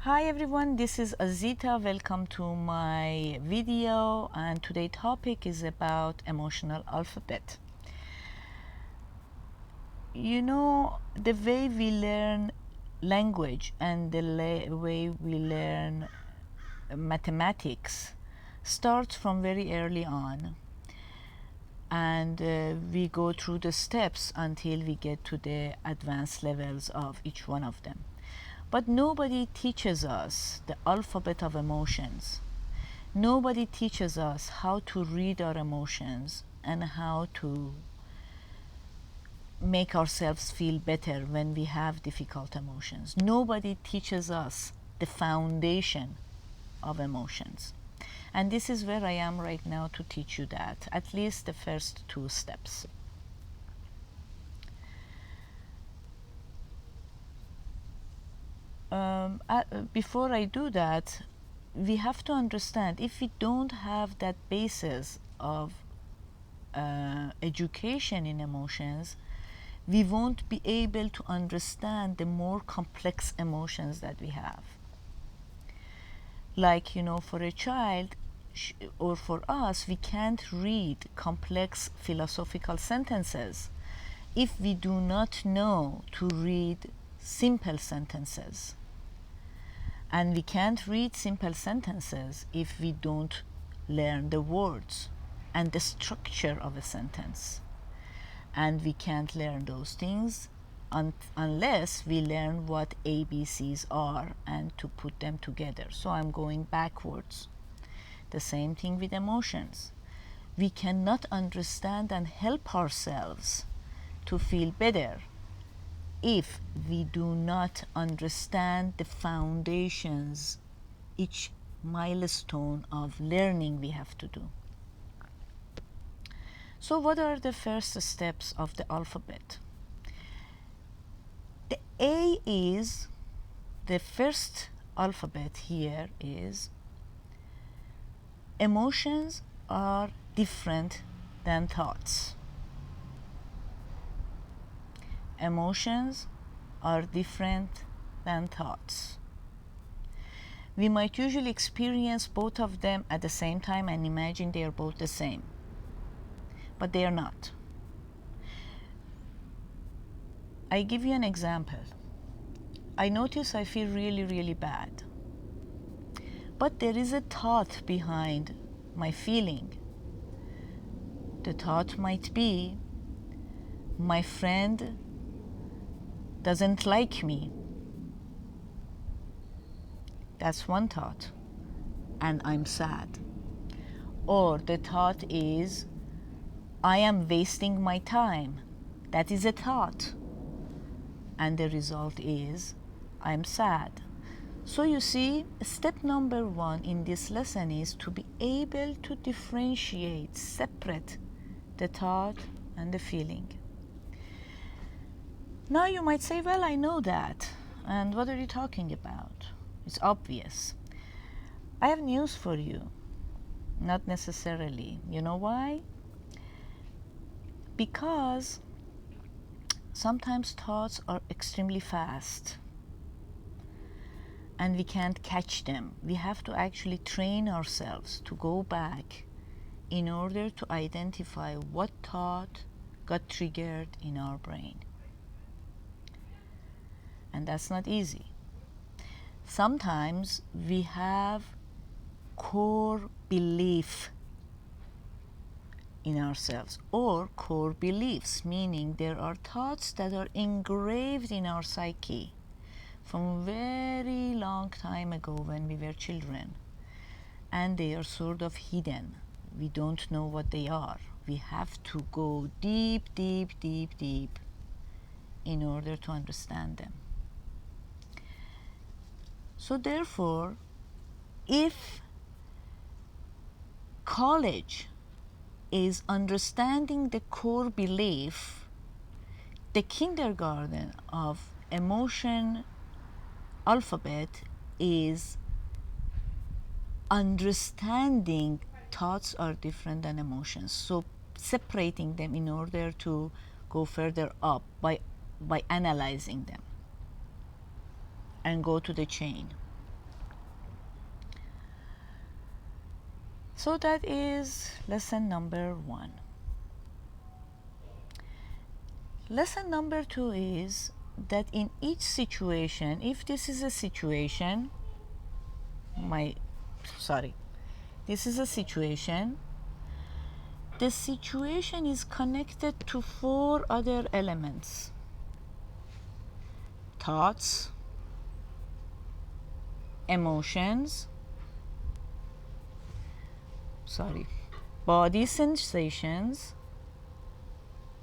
Hi everyone, this is Azita. Welcome to my video, and today's topic is about emotional alphabet. You know, the way we learn language and the way we learn mathematics starts from very early on, and we go through the steps until we get to the advanced levels of each one of them. But nobody teaches us the alphabet of emotions. Nobody teaches us how to read our emotions and how to make ourselves feel better when we have difficult emotions. Nobody teaches us the foundation of emotions. And this is where I am right now to teach you that, at least the first two steps. Before I do that, we have to understand if we don't have that basis of education in emotions, we won't be able to understand the more complex emotions that we have. Like, you know, for a child or for us, we can't read complex philosophical sentences if we do not know to read simple sentences. And we can't read simple sentences if we don't learn the words and the structure of a sentence. And we can't learn those things unless we learn what ABCs are and to put them together. So I'm going backwards. The same thing with emotions. We cannot understand and help ourselves to feel better if we do not understand the foundations, each milestone of learning we have to do. So what are the first steps of the alphabet? The A is, the first alphabet here is, emotions are different than thoughts. Emotions are different than thoughts. We might usually experience both of them at the same time and imagine they are both the same, but they are not. I give you an example. I notice I feel really, really bad, but there is a thought behind my feeling. The thought might be, my friend doesn't like me. That's one thought, and I'm sad. Or the thought is, I am wasting my time. That is a thought, and the result is, I'm sad. So you see, step number one in this lesson is to be able to differentiate, separate the thought and the feeling. Now you might say, well, I know that, and what are you talking about? It's obvious. I have news for you. Not necessarily. You know why? Because sometimes thoughts are extremely fast and we can't catch them. We have to actually train ourselves to go back in order to identify what thought got triggered in our brain. And that's not easy. Sometimes we have core belief in ourselves, or core beliefs, meaning there are thoughts that are engraved in our psyche from very long time ago when we were children, and they are sort of hidden. We don't know what they are. We have to go deep, deep, deep, deep in order to understand them. So therefore, if college is understanding the core belief, the kindergarten of emotion alphabet is understanding thoughts are different than emotions. So separating them in order to go further up by analyzing them and go to the chain. So that is lesson number 1. Lesson number 2 is that in each situation, if this is a situation, this is a situation, the situation is connected to 4 other elements: thoughts, emotions, body sensations,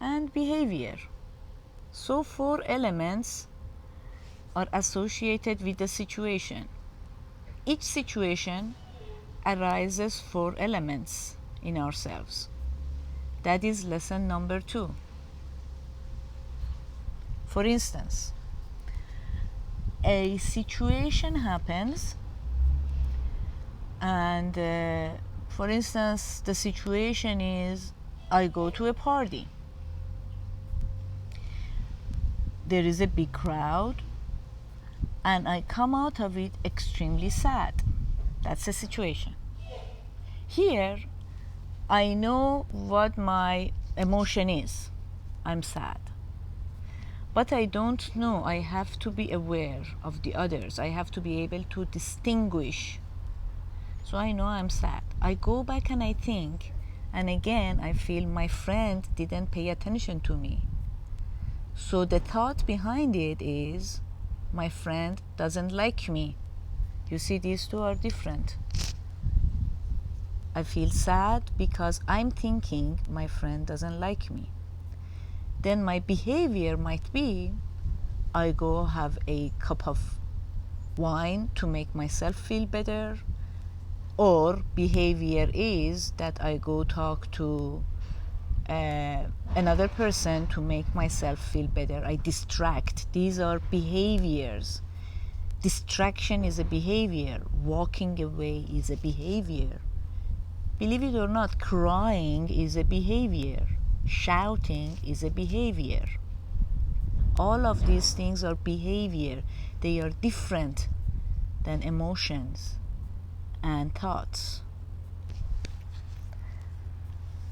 and behavior. So 4 elements are associated with the situation. Each situation arises 4 elements in ourselves. That is lesson number 2. For instance, a situation happens, and for instance, the situation is I go to a party. There is a big crowd, and I come out of it extremely sad. That's the situation. Here, I know what my emotion is. I'm sad. But I don't know. I have to be aware of the others. I have to be able to distinguish. So I know I'm sad. I go back and I think, and again, I feel my friend didn't pay attention to me. So the thought behind it is, my friend doesn't like me. You see, these 2 are different. I feel sad because I'm thinking my friend doesn't like me. Then my behavior might be, I go have a cup of wine to make myself feel better, or behavior is that I go talk to another person to make myself feel better. I distract. These are behaviors. Distraction is a behavior. Walking away is a behavior. Believe it or not, crying is a behavior. Shouting is a behavior. All of these things are behavior. They are different than emotions and thoughts.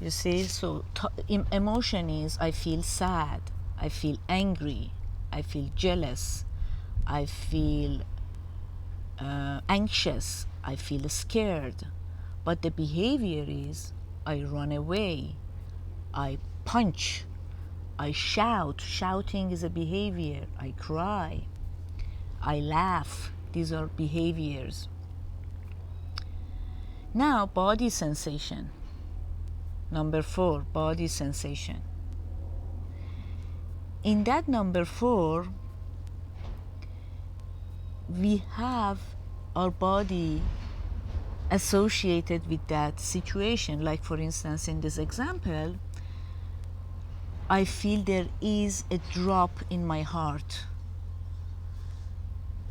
You see, so emotion is I feel sad, I feel angry, I feel jealous, I feel anxious, I feel scared. But the behavior is I run away, I punch, I shout. Shouting is a behavior. I cry, I laugh. These are behaviors. Now, body sensation. Number 4, body sensation. In that number 4, we have our body associated with that situation. Like, for instance, in this example, I feel there is a drop in my heart.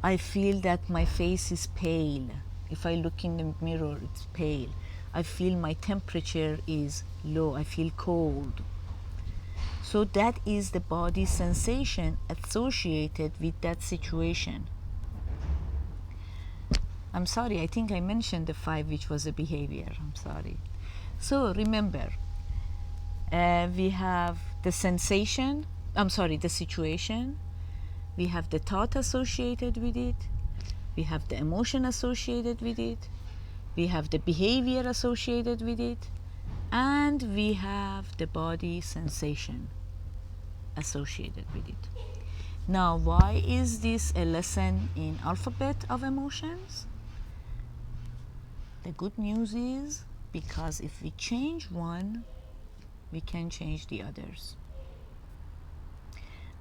I feel that my face is pale. If I look in the mirror, it's pale. I feel my temperature is low. I feel cold. So that is the body sensation associated with that situation. I'm sorry, I think I mentioned the 5, which was a behavior. I'm sorry. So remember, we have the sensation, the situation. We have the thought associated with it. We have the emotion associated with it. We have the behavior associated with it. And we have the body sensation associated with it. Now, why is this a lesson in alphabet of emotions? The good news is because if we change one, we can change the others.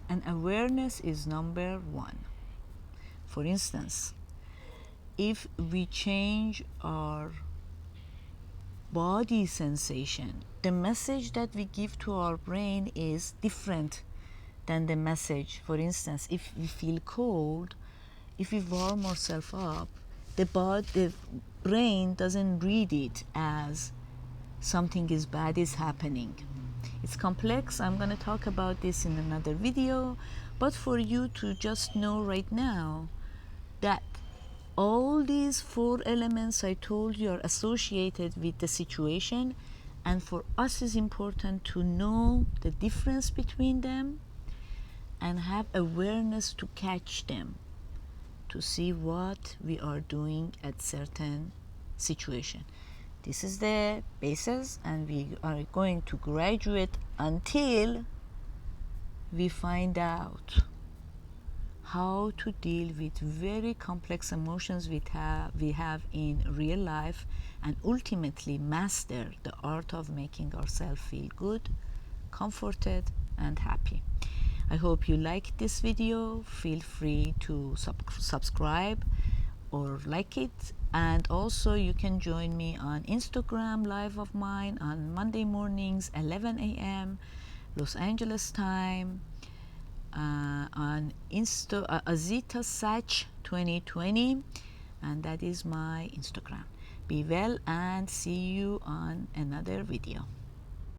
And awareness is number 1. For instance, if we change our body sensation, the message that we give to our brain is different than the message. For instance, if we feel cold, if we warm ourselves up, the brain doesn't read it as something is bad is happening. It's complex. I'm going to talk about this in another video, but for you to just know right now that all these 4 elements I told you are associated with the situation, and for us it's important to know the difference between them and have awareness to catch them, to see what we are doing at certain situation. This is the basis, and we are going to graduate until we find out how to deal with very complex emotions we have in real life, and ultimately master the art of making ourselves feel good, comforted, and happy. I hope you liked this video. Feel free to subscribe or like it, and also you can join me on Instagram live of mine on Monday mornings 11 a.m. Los Angeles time, on Azita Sach 2020, and that is my Instagram. Be well and see you on another video.